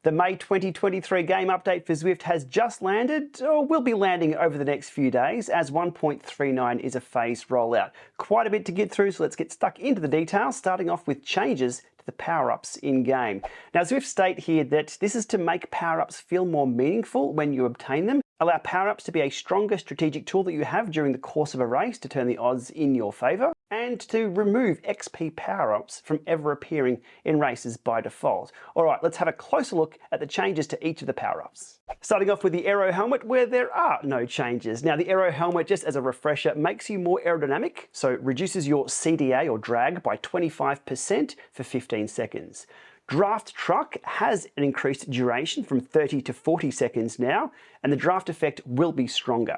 The May 2023 game update for Zwift has just landed, or will be landing over the next few days, as 1.39 is a phased rollout. Quite a bit to get through, so let's get stuck into the details, starting off with changes to the power-ups in-game. Now, Zwift state here that this is to make power-ups feel more meaningful when you obtain them, allow power-ups to be a stronger strategic tool that you have during the course of a race to turn the odds in your favour, and to remove XP power-ups from ever appearing in races by default. Alright, let's have a closer look at the changes to each of the power-ups. Starting off with the Aero Helmet, where there are no changes. Now, the Aero Helmet, just as a refresher, makes you more aerodynamic, so it reduces your CDA or drag by 25% for 15 seconds. Draft Truck has an increased duration from 30 to 40 seconds now, and the draft effect will be stronger.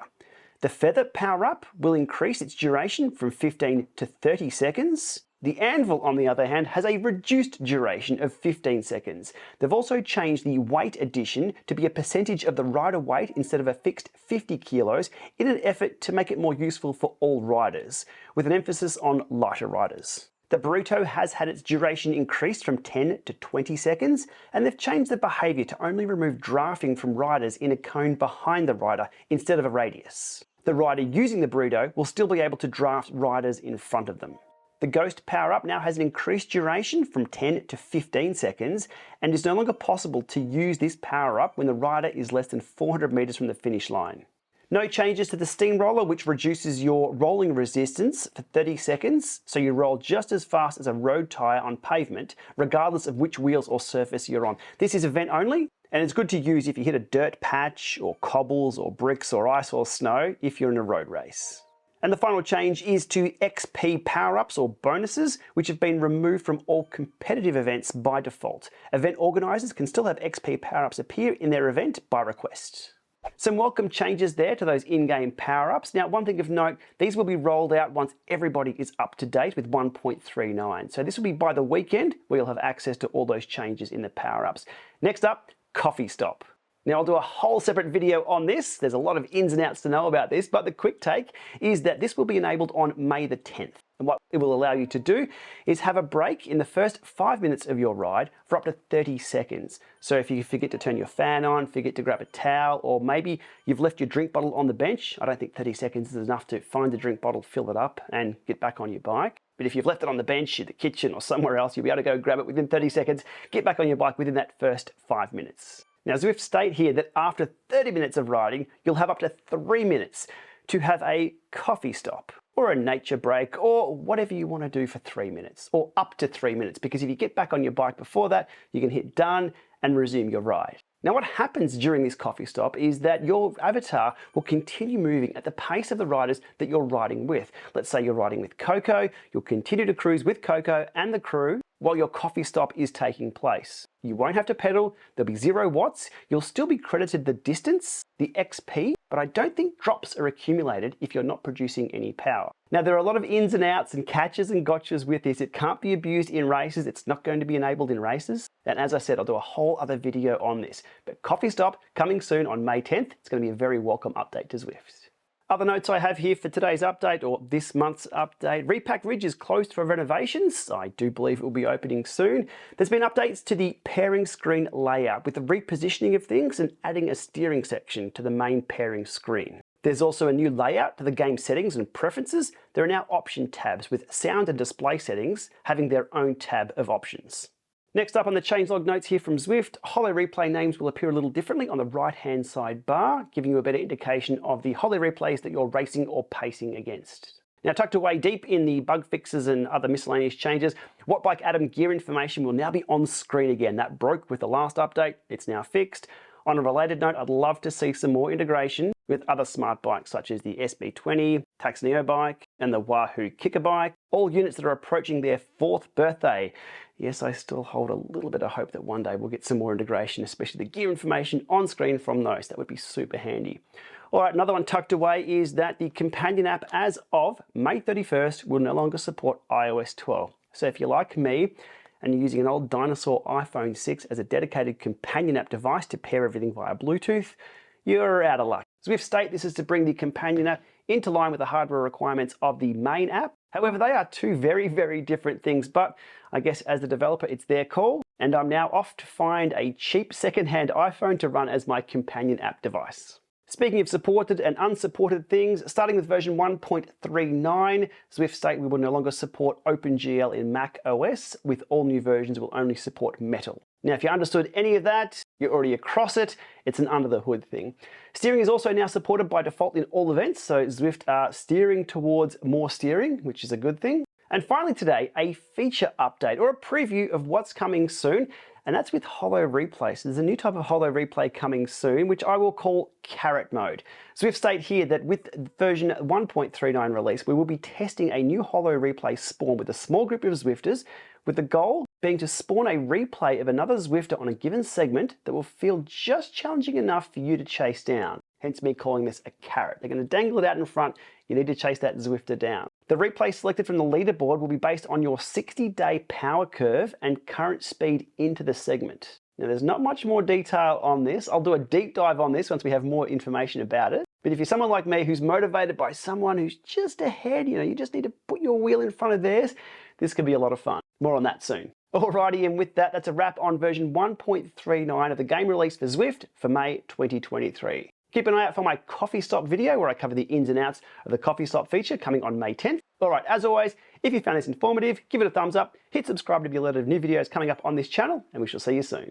The Feather power-up will increase its duration from 15 to 30 seconds. The Anvil, on the other hand, has a reduced duration of 15 seconds. They've also changed the weight addition to be a percentage of the rider weight instead of a fixed 50 kilos in an effort to make it more useful for all riders, with an emphasis on lighter riders. The Burrito has had its duration increased from 10 to 20 seconds, and they've changed the behaviour to only remove drafting from riders in a cone behind the rider instead of a radius. The rider using the Burrito will still be able to draft riders in front of them. The Ghost power-up now has an increased duration from 10 to 15 seconds, and is no longer possible to use this power-up when the rider is less than 400 metres from the finish line. No changes to the Steamroller, which reduces your rolling resistance for 30 seconds, so you roll just as fast as a road tyre on pavement, regardless of which wheels or surface you're on. This is event only, and it's good to use if you hit a dirt patch, or cobbles, or bricks, or ice or snow if you're in a road race. And the final change is to XP power-ups or bonuses, which have been removed from all competitive events by default. Event organisers can still have XP power-ups appear in their event by request. Some welcome changes there to those in-game power-ups. Now, one thing of note, these will be rolled out once everybody is up to date with 1.39. So this will be by the weekend where you'll have access to all those changes in the power-ups. Next up, Coffee Stop. Now, I'll do a whole separate video on this. There's a lot of ins and outs to know about this, but the quick take is that this will be enabled on May the 10th. And what it will allow you to do is have a break in the first 5 minutes of your ride for up to 30 seconds. So if you forget to turn your fan on, forget to grab a towel, or maybe you've left your drink bottle on the bench, I don't think 30 seconds is enough to find the drink bottle, fill it up, and get back on your bike. But if you've left it on the bench, in the kitchen, or somewhere else, you'll be able to go grab it within 30 seconds, get back on your bike within that first 5 minutes. Now, Zwift state here that after 30 minutes of riding, you'll have up to 3 minutes to have a coffee stop, or a nature break, or whatever you want to do for 3 minutes, or up to 3 minutes, because if you get back on your bike before that, you can hit done and resume your ride. Now, what happens during this coffee stop is that your avatar will continue moving at the pace of the riders that you're riding with. Let's say you're riding with Coco, you'll continue to cruise with Coco and the crew while your coffee stop is taking place. You won't have to pedal, there'll be 0 watts, you'll still be credited the distance, the XP, but I don't think drops are accumulated if you're not producing any power. Now, there are a lot of ins and outs and catches and gotchas with this. It can't be abused in races, it's not going to be enabled in races. And as I said, I'll do a whole other video on this. But Coffee Stop coming soon on May 10th. It's going to be a very welcome update to Zwift. Other notes I have here for today's update, or this month's update: Repack Ridge is closed for renovations. I do believe it will be opening soon. There's been updates to the pairing screen layout with the repositioning of things and adding a steering section to the main pairing screen. There's also a new layout to the game settings and preferences. There are now option tabs with sound and display settings having their own tab of options. Next up on the changelog notes here from Zwift, HoloReplay names will appear a little differently on the right-hand side bar, giving you a better indication of the HoloReplays that you're racing or pacing against. Now, tucked away deep in the bug fixes and other miscellaneous changes, WattBike Atom gear information will now be on screen again. That broke with the last update, it's now fixed. On a related note, I'd love to see some more integration with other smart bikes such as the SB20, Taxneo bike, and the Wahoo Kicker bike, all units that are approaching their 4th birthday. Yes, I still hold a little bit of hope that one day we'll get some more integration, especially the gear information on screen from those. That would be super handy. All right, another one tucked away is that the companion app as of May 31st will no longer support iOS 12. So if you're like me, and you're using an old dinosaur iPhone 6 as a dedicated companion app device to pair everything via Bluetooth, you're out of luck. Zwift state this is to bring the companion app into line with the hardware requirements of the main app. However, they are two very, very different things, but I guess as the developer, it's their call, and I'm now off to find a cheap second-hand iPhone to run as my companion app device. Speaking of supported and unsupported things, starting with version 1.39, ZWIFT state we will no longer support OpenGL in macOS. With all new versions, we'll only support Metal. Now, if you understood any of that, you're already across it. It's an under the hood thing. Steering is also now supported by default in all events, so ZWIFT are steering towards more steering, which is a good thing. And finally today, a feature update or a preview of what's coming soon, and that's with HoloReplay. So there's a new type of HoloReplay coming soon, which I will call carrot mode. ZWIFT state here that with version 1.39 release, we will be testing a new HoloReplay spawn with a small group of Zwifters, with the goal being to spawn a replay of another Zwifter on a given segment that will feel just challenging enough for you to chase down. Hence me calling this a carrot. They're going to dangle it out in front. You need to chase that Zwifter down. The replay selected from the leaderboard will be based on your 60-day power curve and current speed into the segment. Now, there's not much more detail on this. I'll do a deep dive on this once we have more information about it. But if you're someone like me who's motivated by someone who's just ahead, you just need to put your wheel in front of theirs, this could be a lot of fun. More on that soon. Alrighty, and with that, that's a wrap on version 1.39 of the game release for ZWIFT for May 2023. Keep an eye out for my coffee stop video where I cover the ins and outs of the coffee stop feature coming on May 10th. Alright, as always, if you found this informative, give it a thumbs up, hit subscribe to be alerted of new videos coming up on this channel, and we shall see you soon.